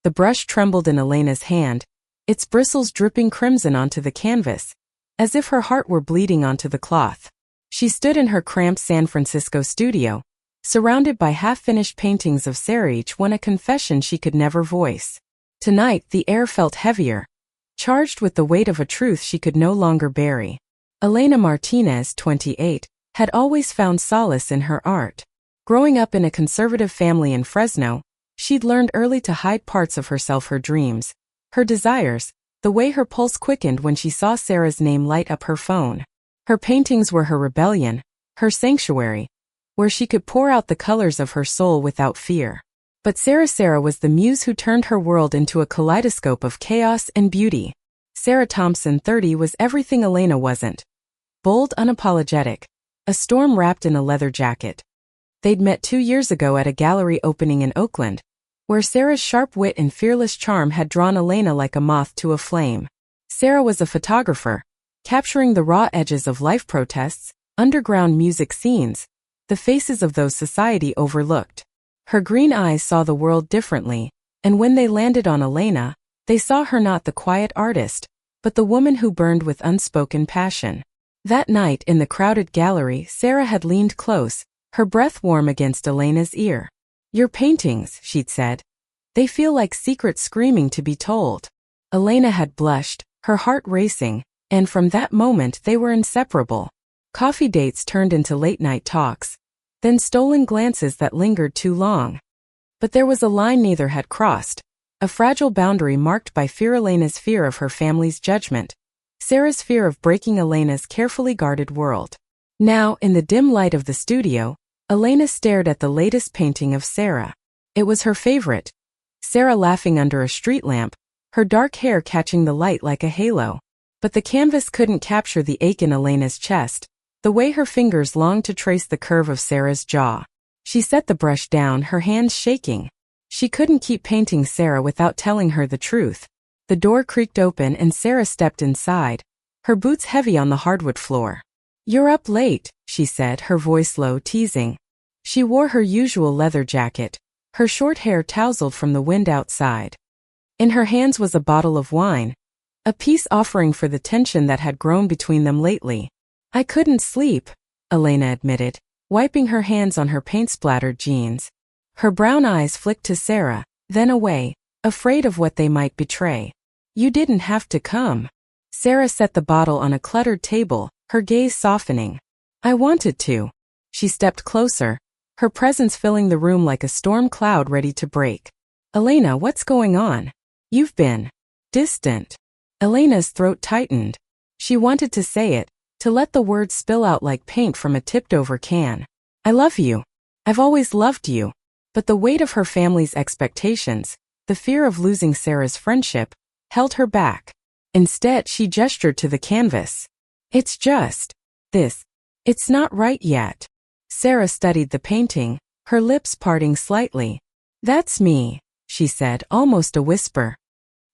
The brush trembled in Elena's hand, its bristles dripping crimson onto the canvas, as if her heart were bleeding onto the cloth. She stood in her cramped San Francisco studio, surrounded by half-finished paintings of Sarah, each one a confession she could never voice. Tonight the air felt heavier, charged with the weight of a truth she could no longer bury. Elena Martinez, 28, had always found solace in her art. Growing up in a conservative family in Fresno, she'd learned early to hide parts of herself, her dreams, her desires, the way her pulse quickened when she saw Sarah's name light up her phone. Her paintings were her rebellion, her sanctuary, where she could pour out the colors of her soul without fear. But Sarah was the muse who turned her world into a kaleidoscope of chaos and beauty. Sarah Thompson, 30, was everything Elena wasn't. Bold, unapologetic, a storm wrapped in a leather jacket. They'd met 2 years ago at a gallery opening in Oakland, where Sarah's sharp wit and fearless charm had drawn Elena like a moth to a flame. Sarah was a photographer, capturing the raw edges of life protests, underground music scenes, the faces of those society overlooked. Her green eyes saw the world differently, and when they landed on Elena, they saw her not the quiet artist, but the woman who burned with unspoken passion. That night in the crowded gallery, Sarah had leaned close, her breath warm against Elena's ear. "Your paintings," she'd said. "They feel like secrets screaming to be told." Elena had blushed, her heart racing, and from that moment they were inseparable. Coffee dates turned into late-night talks, then stolen glances that lingered too long. But there was a line neither had crossed, a fragile boundary marked by fear: Elena's fear of her family's judgment, Sarah's fear of breaking Elena's carefully guarded world. Now, in the dim light of the studio, Elena stared at the latest painting of Sarah. It was her favorite. Sarah laughing under a street lamp, her dark hair catching the light like a halo. But the canvas couldn't capture the ache in Elena's chest, the way her fingers longed to trace the curve of Sarah's jaw. She set the brush down, her hands shaking. She couldn't keep painting Sarah without telling her the truth. The door creaked open and Sarah stepped inside, her boots heavy on the hardwood floor. "You're up late," she said, her voice low, teasing. She wore her usual leather jacket, her short hair tousled from the wind outside. In her hands was a bottle of wine, a peace offering for the tension that had grown between them lately. "I couldn't sleep," Elena admitted, wiping her hands on her paint-splattered jeans. Her brown eyes flicked to Sarah, then away, afraid of what they might betray. "You didn't have to come." Sarah set the bottle on a cluttered table, her gaze softening. "I wanted to." She stepped closer, her presence filling the room like a storm cloud ready to break. "Elena, what's going on? You've been distant." Elena's throat tightened. She wanted to say it, to let the words spill out like paint from a tipped-over can. "I love you. I've always loved you." But the weight of her family's expectations, the fear of losing Sarah's friendship, held her back. Instead, she gestured to the canvas. "It's just this. It's not right yet." Sarah studied the painting, her lips parting slightly. "That's me," she said, almost a whisper.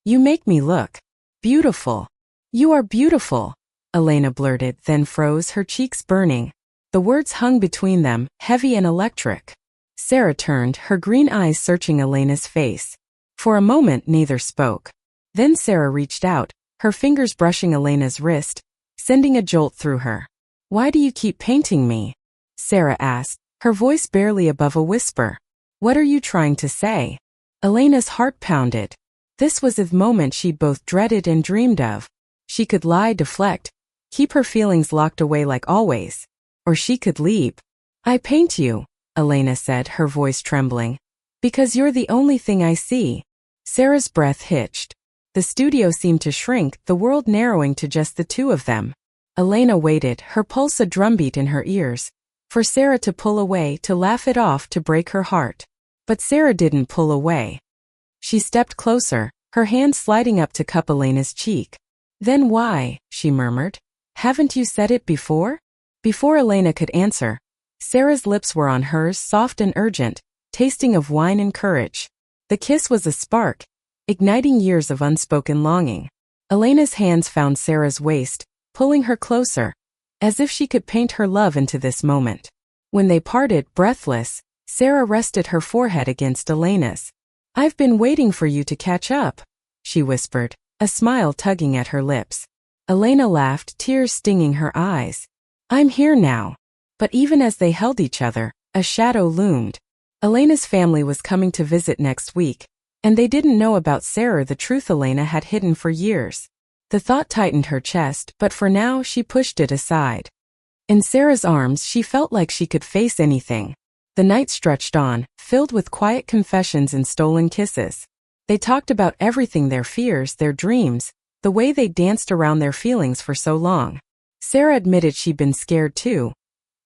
"You make me look beautiful." "You are beautiful," Elena blurted, then froze, her cheeks burning. The words hung between them, heavy and electric. Sarah turned, her green eyes searching Elena's face. For a moment neither spoke. Then Sarah reached out, her fingers brushing Elena's wrist, sending a jolt through her. "Why do you keep painting me?" Sarah asked, her voice barely above a whisper. "What are you trying to say?" Elena's heart pounded. This was the moment she'd both dreaded and dreamed of. She could lie, deflect, keep her feelings locked away like always. Or she could leap. "I paint you," Elena said, her voice trembling, "because you're the only thing I see." Sarah's breath hitched. The studio seemed to shrink, the world narrowing to just the two of them. Elena waited, her pulse a drumbeat in her ears, for Sarah to pull away, to laugh it off, to break her heart. But Sarah didn't pull away. She stepped closer, her hand sliding up to cup Elena's cheek. "Then why?" she murmured. "Haven't you said it before?" Before Elena could answer, Sarah's lips were on hers, soft and urgent, tasting of wine and courage. The kiss was a spark, igniting years of unspoken longing. Elena's hands found Sarah's waist, pulling her closer, as if she could paint her love into this moment. When they parted, breathless, Sarah rested her forehead against Elena's. "I've been waiting for you to catch up," she whispered, a smile tugging at her lips. Elena laughed, tears stinging her eyes. "I'm here now." But even as they held each other, a shadow loomed. Elena's family was coming to visit next week, and they didn't know about Sarah, the truth Elena had hidden for years. The thought tightened her chest, but for now she pushed it aside. In Sarah's arms, she felt like she could face anything. The night stretched on, filled with quiet confessions and stolen kisses. They talked about everything, their fears, their dreams, the way they danced around their feelings for so long. Sarah admitted she'd been scared too,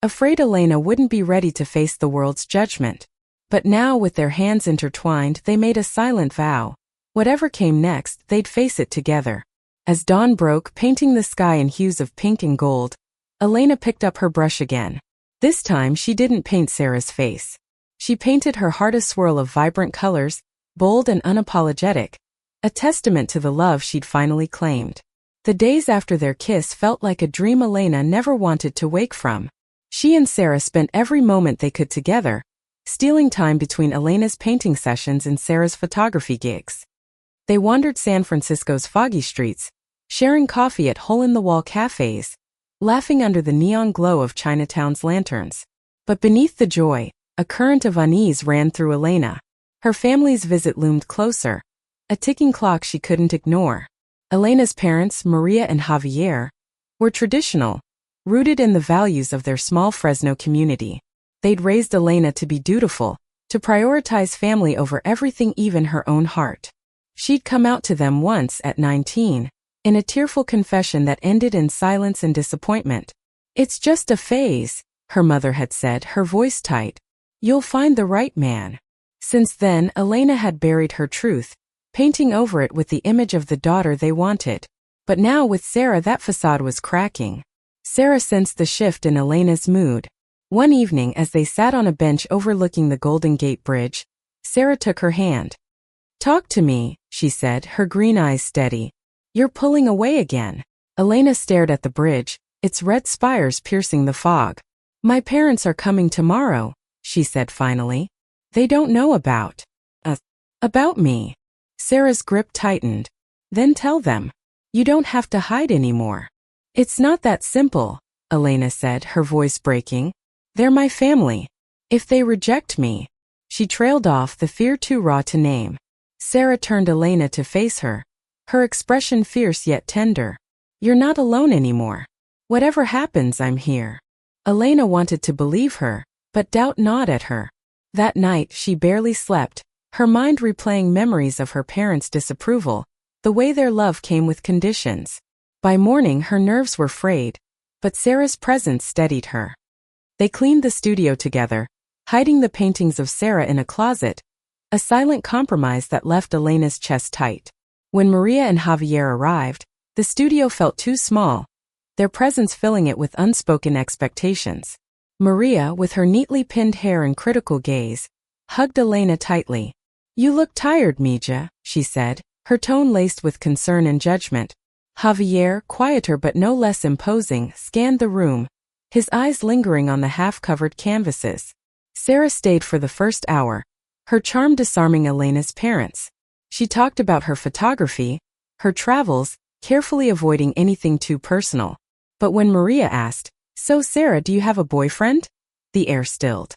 afraid Elena wouldn't be ready to face the world's judgment. But now, with their hands intertwined, they made a silent vow. Whatever came next, they'd face it together. As dawn broke, painting the sky in hues of pink and gold, Elena picked up her brush again. This time she didn't paint Sarah's face. She painted her heart, a swirl of vibrant colors, bold and unapologetic, a testament to the love she'd finally claimed. The days after their kiss felt like a dream Elena never wanted to wake from. She and Sarah spent every moment they could together, stealing time between Elena's painting sessions and Sarah's photography gigs. They wandered San Francisco's foggy streets, sharing coffee at hole-in-the-wall cafes, laughing under the neon glow of Chinatown's lanterns. But beneath the joy, a current of unease ran through Elena. Her family's visit loomed closer, a ticking clock she couldn't ignore. Elena's parents, Maria and Javier, were traditional, rooted in the values of their small Fresno community. They'd raised Elena to be dutiful, to prioritize family over everything, even her own heart. She'd come out to them once at 19, in a tearful confession that ended in silence and disappointment. "It's just a phase," her mother had said, her voice tight. "You'll find the right man." Since then, Elena had buried her truth, painting over it with the image of the daughter they wanted. But now with Sarah, that facade was cracking. Sarah sensed the shift in Elena's mood. One evening, as they sat on a bench overlooking the Golden Gate Bridge, Sarah took her hand. "Talk to me," she said, her green eyes steady. "You're pulling away again." Elena stared at the bridge, its red spires piercing the fog. "My parents are coming tomorrow," she said finally. "They don't know about me." Sarah's grip tightened. "Then tell them. You don't have to hide anymore." "It's not that simple," Elena said, her voice breaking. "They're my family. If they reject me..." She trailed off, the fear too raw to name. Sarah turned Elena to face her, her expression fierce yet tender. "You're not alone anymore. Whatever happens, I'm here." Elena wanted to believe her, but doubt gnawed at her. That night, she barely slept, her mind replaying memories of her parents' disapproval, the way their love came with conditions. By morning, her nerves were frayed, but Sarah's presence steadied her. They cleaned the studio together, hiding the paintings of Sarah in a closet, a silent compromise that left Elena's chest tight. When Maria and Javier arrived, the studio felt too small, their presence filling it with unspoken expectations. Maria, with her neatly pinned hair and critical gaze, hugged Elena tightly. "You look tired, Mija," she said, her tone laced with concern and judgment. Javier, quieter but no less imposing, scanned the room, his eyes lingering on the half-covered canvases. Sarah stayed for the first hour, her charm disarming Elena's parents. She talked about her photography, her travels, carefully avoiding anything too personal. But when Maria asked, "So Sarah, do you have a boyfriend?" the air stilled.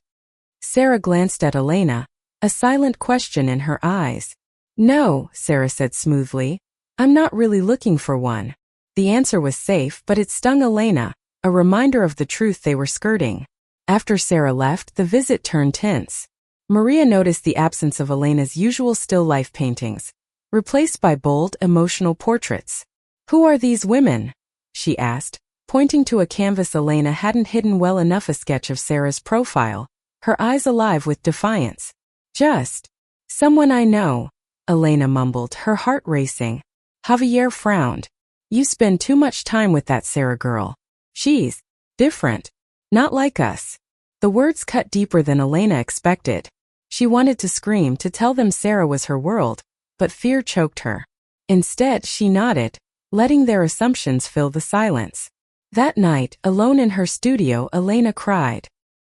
Sarah glanced at Elena, a silent question in her eyes. "No," Sarah said smoothly. "I'm not really looking for one." The answer was safe, but it stung Elena, a reminder of the truth they were skirting. After Sarah left, the visit turned tense. Maria noticed the absence of Elena's usual still life paintings, replaced by bold, emotional portraits. "Who are these women?" she asked, pointing to a canvas Elena hadn't hidden well enough, a sketch of Sarah's profile, her eyes alive with defiance. "Just someone I know," Elena mumbled, her heart racing. Javier frowned. "You spend too much time with that Sarah girl. She's different. Not like us." The words cut deeper than Elena expected. She wanted to scream, to tell them Sarah was her world, but fear choked her. Instead, she nodded, letting their assumptions fill the silence. That night, alone in her studio, Elena cried.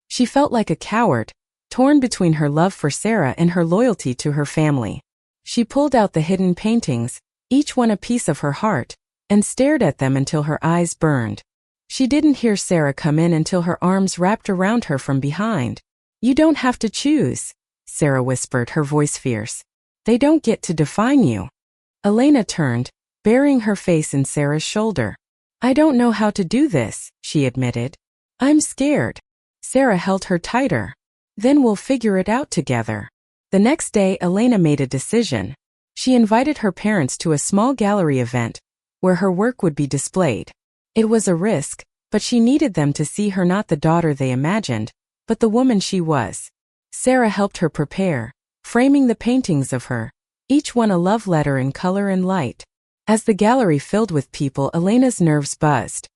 She felt like a coward, torn between her love for Sarah and her loyalty to her family. She pulled out the hidden paintings, each one a piece of her heart, and stared at them until her eyes burned. She didn't hear Sarah come in until her arms wrapped around her from behind. "You don't have to choose," Sarah whispered, her voice fierce. "They don't get to define you." Elena turned, burying her face in Sarah's shoulder. "I don't know how to do this," she admitted. "I'm scared." Sarah held her tighter. "Then we'll figure it out together." The next day, Elena made a decision. She invited her parents to a small gallery event, where her work would be displayed. It was a risk, but she needed them to see her not the daughter they imagined, but the woman she was. Sarah helped her prepare, framing the paintings of her, each one a love letter in color and light. As the gallery filled with people, Elena's nerves buzzed.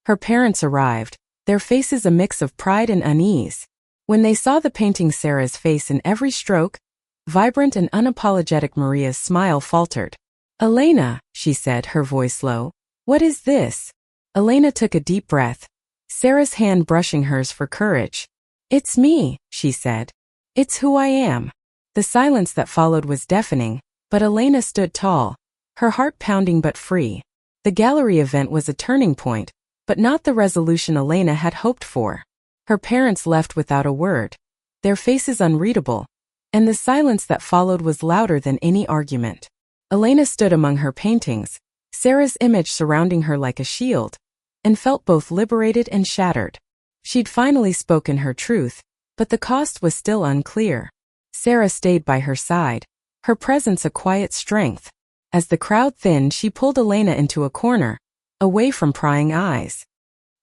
Her parents arrived, their faces a mix of pride and unease. When they saw the painting, Sarah's face in every stroke, vibrant and unapologetic, Maria's smile faltered. "Elena," she said, her voice low, "what is this?" Elena took a deep breath, Sarah's hand brushing hers for courage. "It's me," she said. "It's who I am." The silence that followed was deafening, but Elena stood tall, her heart pounding but free. The gallery event was a turning point, but not the resolution Elena had hoped for. Her parents left without a word, their faces unreadable, and the silence that followed was louder than any argument. Elena stood among her paintings, Sarah's image surrounding her like a shield, and felt both liberated and shattered. She'd finally spoken her truth, but the cost was still unclear. Sarah stayed by her side, her presence a quiet strength. As the crowd thinned, she pulled Elena into a corner, away from prying eyes.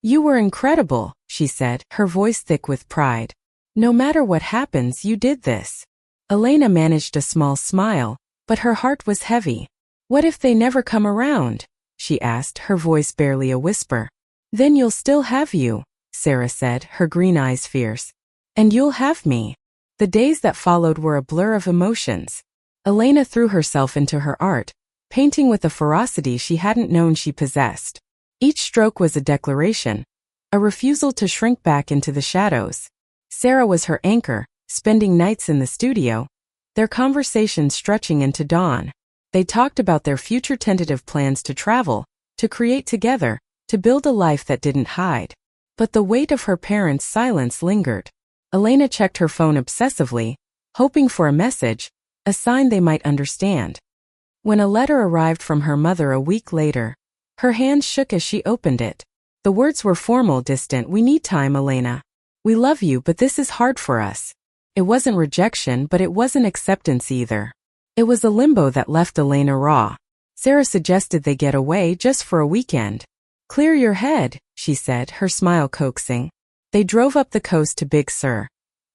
"You were incredible," she said, her voice thick with pride. "No matter what happens, you did this." Elena managed a small smile, but her heart was heavy. "What if they never come around?" she asked, her voice barely a whisper. "Then you'll still have you," Sarah said, her green eyes fierce. "And you'll have me." The days that followed were a blur of emotions. Elena threw herself into her art, painting with a ferocity she hadn't known she possessed. Each stroke was a declaration, a refusal to shrink back into the shadows. Sarah was her anchor, spending nights in the studio, their conversations stretching into dawn. They talked about their future, tentative plans to travel, to create together, to build a life that didn't hide. But the weight of her parents' silence lingered. Elena checked her phone obsessively, hoping for a message, a sign they might understand. When a letter arrived from her mother a week later, her hands shook as she opened it. The words were formal, distant. "We need time, Elena. We love you, but this is hard for us." It wasn't rejection, but it wasn't acceptance either. It was a limbo that left Elena raw. Sarah suggested they get away just for a weekend. "Clear your head," she said, her smile coaxing. They drove up the coast to Big Sur,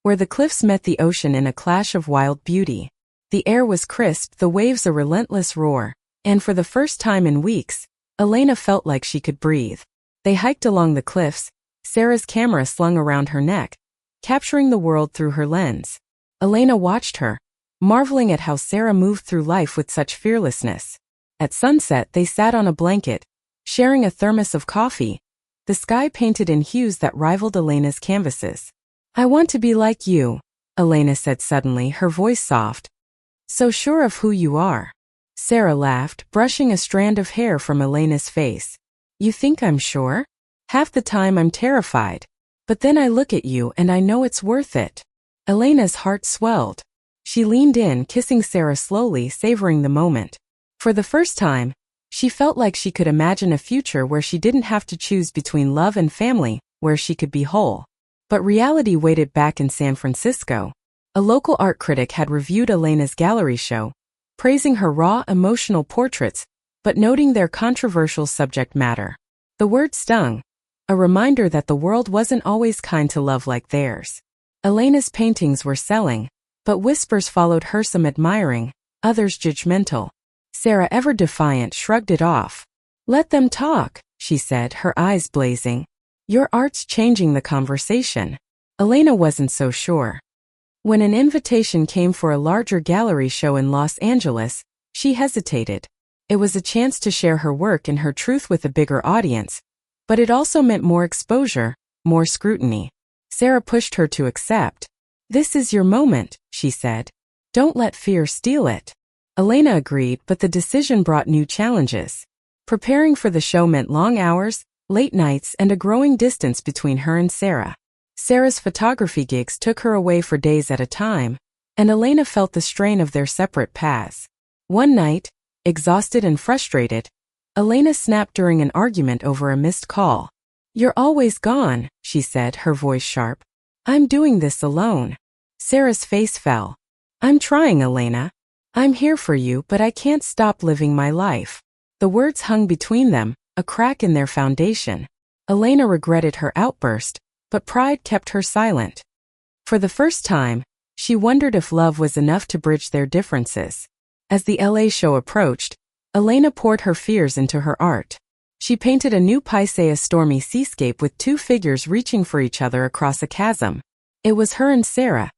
where the cliffs met the ocean in a clash of wild beauty. The air was crisp, the waves a relentless roar, and for the first time in weeks, Elena felt like she could breathe. They hiked along the cliffs, Sarah's camera slung around her neck, capturing the world through her lens. Elena watched her, marveling at how Sarah moved through life with such fearlessness. At sunset, they sat on a blanket, sharing a thermos of coffee, the sky painted in hues that rivaled Elena's canvases. "I want to be like you," Elena said suddenly, her voice soft. "So sure of who you are." Sarah laughed, brushing a strand of hair from Elena's face. "You think I'm sure? Half the time I'm terrified. But then I look at you and I know it's worth it." Elena's heart swelled. She leaned in, kissing Sarah slowly, savoring the moment. For the first time, she felt like she could imagine a future where she didn't have to choose between love and family, where she could be whole. But reality waited back in San Francisco. A local art critic had reviewed Elena's gallery show, praising her raw, emotional portraits, but noting their controversial subject matter. The word stung, a reminder that the world wasn't always kind to love like theirs. Elena's paintings were selling, but whispers followed her, some admiring, others judgmental. Sarah, ever defiant, shrugged it off. "Let them talk," she said, her eyes blazing. "Your art's changing the conversation." Elena wasn't so sure. When an invitation came for a larger gallery show in Los Angeles, she hesitated. It was a chance to share her work and her truth with a bigger audience, but it also meant more exposure, more scrutiny. Sarah pushed her to accept. This is your moment, she said. Don't let fear steal it. Elena agreed, but the decision brought new challenges. Preparing for the show meant long hours, late nights, and a growing distance between her and Sarah. Sarah's photography gigs took her away for days at a time, and Elena felt the strain of their separate paths. One night, exhausted and frustrated, Elena snapped during an argument over a missed call. You're always gone, she said, her voice sharp. I'm doing this alone. Sarah's face fell. I'm trying, Elena. I'm here for you, but I can't stop living my life. The words hung between them, a crack in their foundation. Elena regretted her outburst, but pride kept her silent. For the first time, she wondered if love was enough to bridge their differences. As the LA show approached, Elena poured her fears into her art. She painted a new Paisaia stormy seascape with two figures reaching for each other across a chasm. It was her and Sarah,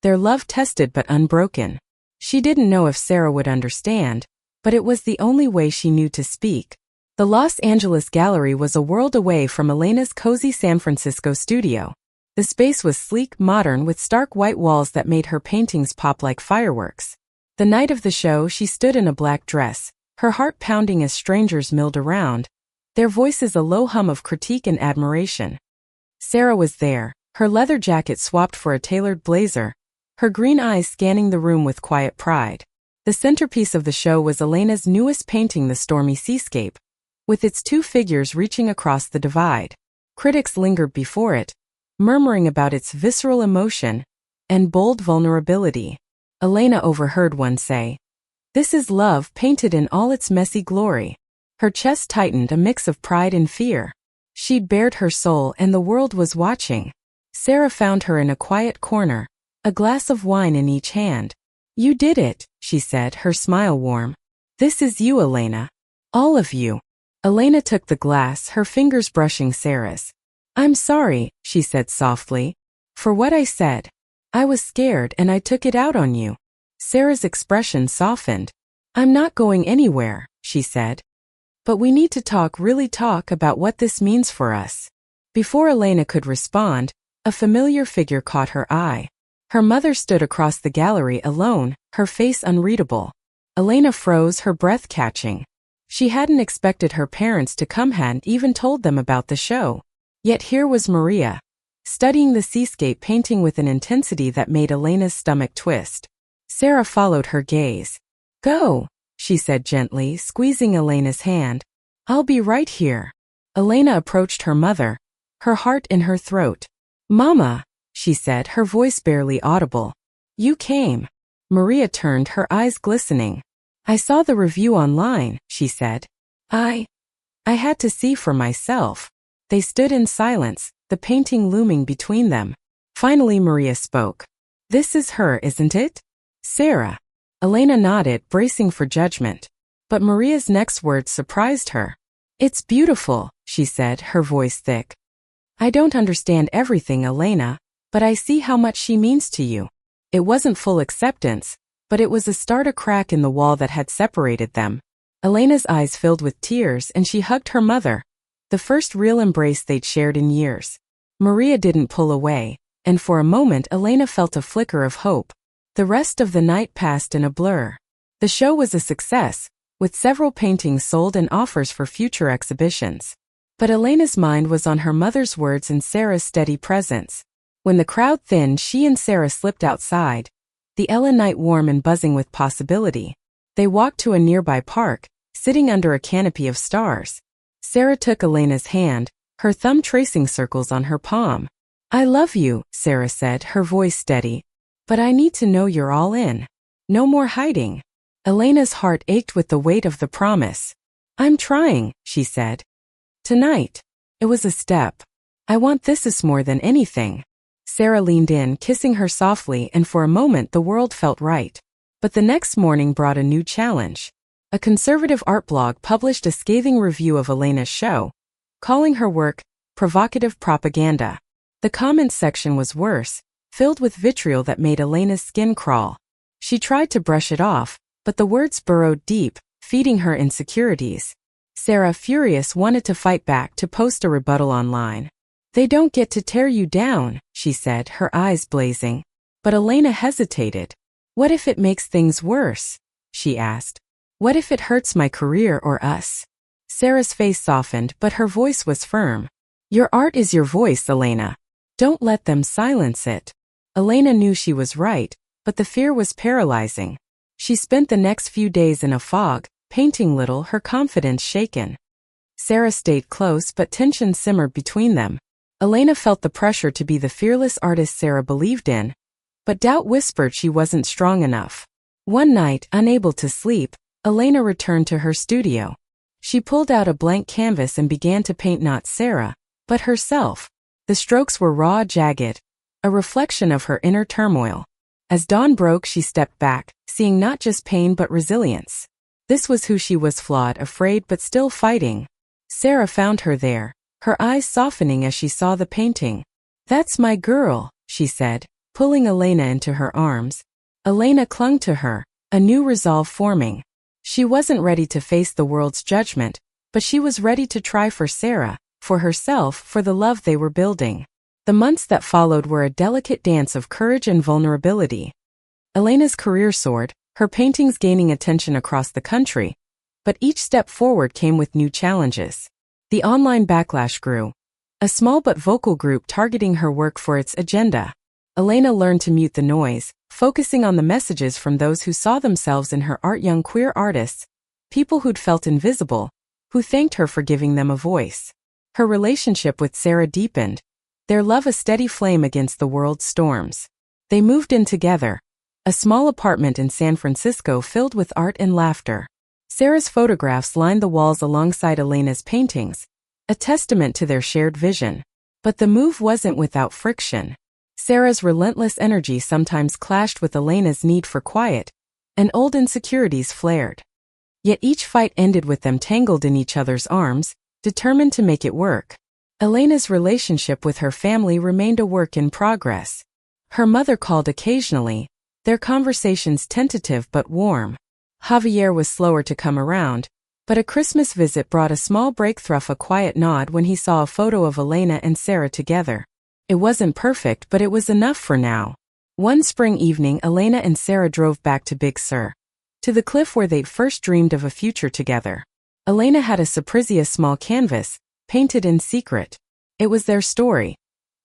their love tested but unbroken. She didn't know if Sarah would understand, but it was the only way she knew to speak. The Los Angeles gallery was a world away from Elena's cozy San Francisco studio. The space was sleek, modern, with stark white walls that made her paintings pop like fireworks. The night of the show, she stood in a black dress, her heart pounding as strangers milled around, their voices a low hum of critique and admiration. Sarah was there, her leather jacket swapped for a tailored blazer, her green eyes scanning the room with quiet pride. The centerpiece of the show was Elena's newest painting, the stormy seascape, with its two figures reaching across the divide. Critics lingered before it, murmuring about its visceral emotion and bold vulnerability. Elena overheard one say, "This is love painted in all its messy glory." Her chest tightened, a mix of pride and fear. She'd bared her soul and the world was watching. Sarah found her in a quiet corner, a glass of wine in each hand. "You did it," she said, her smile warm. "This is you, Elena. All of you." Elena took the glass, her fingers brushing Sarah's. "I'm sorry," she said softly, "for what I said. I was scared and I took it out on you." Sarah's expression softened. "I'm not going anywhere," she said. "But we need to talk, really talk about what this means for us." Before Elena could respond, a familiar figure caught her eye. Her mother stood across the gallery alone, her face unreadable. Elena froze, her breath catching. She hadn't expected her parents to come, hadn't even told them about the show. Yet here was Maria, studying the seascape, painting with an intensity that made Elena's stomach twist. Sarah followed her gaze. "Go," she said gently, squeezing Elena's hand. "I'll be right here." Elena approached her mother, her heart in her throat. "Mama," she said, her voice barely audible. "You came." Maria turned, her eyes glistening. "I saw the review online," she said. I had to see for myself." They stood in silence, the painting looming between them. Finally Maria spoke. "This is her, isn't it, Sarah?" Elena nodded, bracing for judgment. But Maria's next words surprised her. "It's beautiful," she said, her voice thick. "I don't understand everything, Elena, but I see how much she means to you." It wasn't full acceptance, but it was a start, a crack in the wall that had separated them. Elena's eyes filled with tears and she hugged her mother, the first real embrace they'd shared in years. Maria didn't pull away, and for a moment Elena felt a flicker of hope. The rest of the night passed in a blur. The show was a success, with several paintings sold and offers for future exhibitions. But Elena's mind was on her mother's words and Sarah's steady presence. When the crowd thinned, she and Sarah slipped outside, the LA night warm and buzzing with possibility. They walked to a nearby park, sitting under a canopy of stars. Sarah took Elena's hand, her thumb tracing circles on her palm. "I love you," Sarah said, her voice steady. "But I need to know you're all in. No more hiding." Elena's heart ached with the weight of the promise. "I'm trying," she said. "Tonight." It was a step. "I want this more than anything." Sarah leaned in, kissing her softly, and for a moment the world felt right. But the next morning brought a new challenge. A conservative art blog published a scathing review of Elena's show, calling her work provocative propaganda. The comments section was worse, filled with vitriol that made Elena's skin crawl. She tried to brush it off, but the words burrowed deep, feeding her insecurities. Sarah, furious, wanted to fight back, to post a rebuttal online. "They don't get to tear you down," she said, her eyes blazing. But Elena hesitated. "What if it makes things worse?" she asked. "What if it hurts my career or us?" Sarah's face softened, but her voice was firm. "Your art is your voice, Elena. Don't let them silence it." Elena knew she was right, but the fear was paralyzing. She spent the next few days in a fog, painting little, her confidence shaken. Sarah stayed close, but tension simmered between them. Elena felt the pressure to be the fearless artist Sarah believed in, but doubt whispered she wasn't strong enough. One night, unable to sleep, Elena returned to her studio. She pulled out a blank canvas and began to paint not Sarah, but herself. The strokes were raw, jagged, a reflection of her inner turmoil. As dawn broke, she stepped back, seeing not just pain but resilience. This was who she was, flawed, afraid, but still fighting. Sarah found her there, her eyes softening as she saw the painting. "That's my girl," she said, pulling Elena into her arms. Elena clung to her, a new resolve forming. She wasn't ready to face the world's judgment, but she was ready to try for Sarah, for herself, for the love they were building. The months that followed were a delicate dance of courage and vulnerability. Elena's career soared, her paintings gaining attention across the country, but each step forward came with new challenges. The online backlash grew, a small but vocal group targeting her work for its agenda. Elena learned to mute the noise, focusing on the messages from those who saw themselves in her art, young queer artists, people who'd felt invisible, who thanked her for giving them a voice. Her relationship with Sarah deepened, their love a steady flame against the world's storms. They moved in together, a small apartment in San Francisco filled with art and laughter. Sarah's photographs lined the walls alongside Elena's paintings, a testament to their shared vision. But the move wasn't without friction. Sarah's relentless energy sometimes clashed with Elena's need for quiet, and old insecurities flared. Yet each fight ended with them tangled in each other's arms, determined to make it work. Elena's relationship with her family remained a work in progress. Her mother called occasionally, their conversations tentative but warm. Javier was slower to come around, but a Christmas visit brought a small breakthrough, a quiet nod when he saw a photo of Elena and Sarah together. It wasn't perfect, but it was enough for now. One spring evening, Elena and Sarah drove back to Big Sur, to the cliff where they'd first dreamed of a future together. Elena had a surprise, a small canvas, painted in secret. It was their story.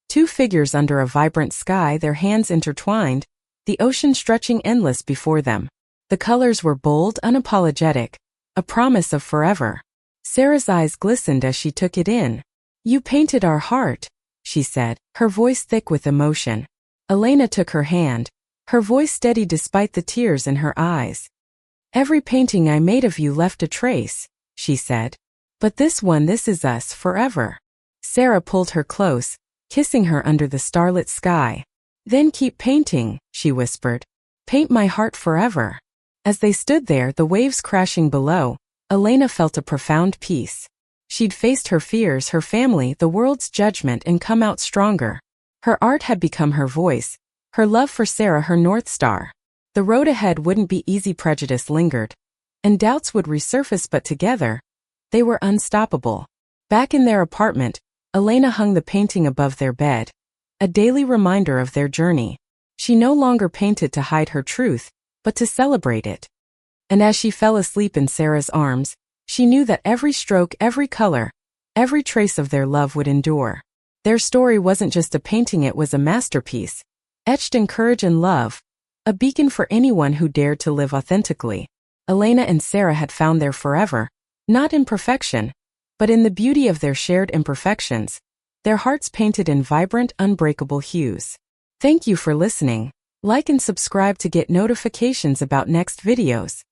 Two figures under a vibrant sky, their hands intertwined, the ocean stretching endless before them. The colors were bold, unapologetic, a promise of forever. Sarah's eyes glistened as she took it in. "You painted our heart," she said, her voice thick with emotion. Elena took her hand, her voice steady despite the tears in her eyes. "Every painting I made of you left a trace," she said. "But this one, this is us, forever." Sarah pulled her close, kissing her under the starlit sky. "Then keep painting," she whispered. "Paint my heart forever." As they stood there, the waves crashing below, Elena felt a profound peace. She'd faced her fears, her family, the world's judgment, and come out stronger. Her art had become her voice, her love for Sarah her North Star. The road ahead wouldn't be easy. Prejudice lingered, and doubts would resurface, but together, they were unstoppable. Back in their apartment, Elena hung the painting above their bed, a daily reminder of their journey. She no longer painted to hide her truth, but to celebrate it. And as she fell asleep in Sarah's arms, she knew that every stroke, every color, every trace of their love would endure. Their story wasn't just a painting, it was a masterpiece, etched in courage and love, a beacon for anyone who dared to live authentically. Elena and Sarah had found their forever, not in perfection, but in the beauty of their shared imperfections, their hearts painted in vibrant, unbreakable hues. Thank you for listening. Like and subscribe to get notifications about next videos.